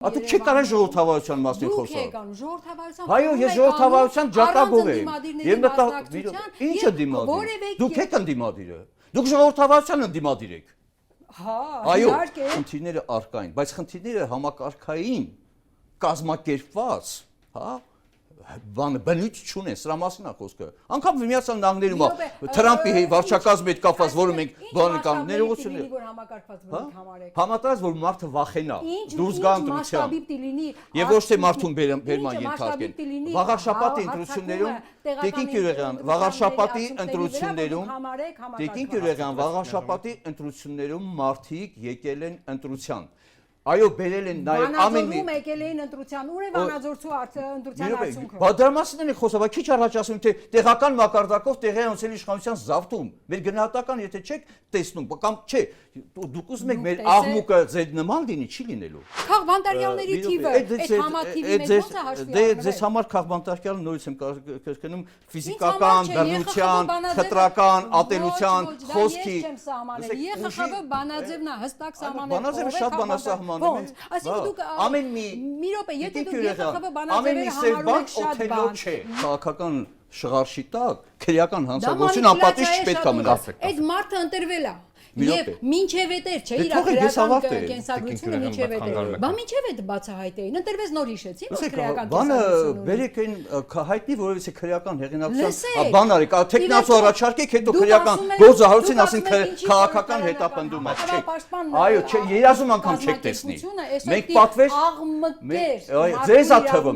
Ատու չի կարա ժողովրդավարության մասին Դուք խոսալ։ եք անում ժողովրդավարության։ Այո, ես ժողովրդավարության ջատագով եմ։ Եվ նկա ինչը դիմադիր։ Դուք եք ընդդիմադիրը։ Դուք ժողովրդավարության ընդդիմադիր եք։ Հա, Այո, իհարկե։ խնդիրները արկային, բայց խնդիրները համակարգային կազմակերպված, հա, բնույթ չունեն, սրա մասին է խոսքը։ Անկամ Միացյալ Նահանգներում Թրամփի վարչակազմի հետ կապված, որը մենք բանը կամ ներողություններ։ Որ համակարգված բնույթ համարեք։ Համատարած որ մարդը վախենա, դուրս գա ընտրության։ Եվ ոչ թե մարդուն բերման ենթարկեն։ Վաղարշաբաթի ընտրություններում Տիկին Գյուղեղյան, վաղարշաբաթի ընտրություններում Տիկին Գյուղեղյան, վաղարշաբաթի ընտրություններում մարդիկ եկել են ընտրության։ Այո, բերել են նաև ամեն մի եկել էին ընտրության, ուր է Վանաձորցու ընտրության արդյունքը։ Բա դրա մասին ենք խոսում, քիչ առաջ ասում թե տեղական մակարդակով տեղի անցել իշխանության զավթում։ Մեր գնահատական եթե չեք տեսնում, կամ չէ, դուք ուզում եք մեր աղմուկը ձեր նման լինի, չի լինելու։ Քաղբանտարկյալների թիվը, այդ համաթիվի մեջ ո՞նց է հաշվի առնվել։ Դե ձեզ համար քաղբանտարկյալը նորից եմ կրկնում ֆիզիկական, բռնության, խտրական, ատելության, խոսքի։ ԵԽԽՎ Բանաձևն է հստակ սահմանել։ Բանաձևը շատ բանասահման է։ Այսինքն դուք ամեն մի մի րոպե, եթե դուք ԵԽԽՎ Բանաձևերը համարում եք շատ բան, չէ։ Քաղաքական շղարշի տակ քրեական հանցագործություն անպատիժ չպետք է մնա։ Այդ մարդը ընտրվել է։ Եվ մինչև էտեր չէ իր քրեական կենսագրությունը մինչև էտեր։ Բա մինչև էտ բացահայտեին, ընտրվեց նոր հիշեցի, որ քրեական կենսագրությունը։ Բանը բերեք այն հայտնի, որովհետեւ քրեական հեղինակության բան արեք, տեխնացու առաջարկեք, հետո քրեական գործահարույցին ասեն քաղաքական հետապնդում է, չէ։ Այո, չէ, երազում անգամ չեք տեսնի։ Մենք պատվեր աղմկեր։ Ձեզ է թվում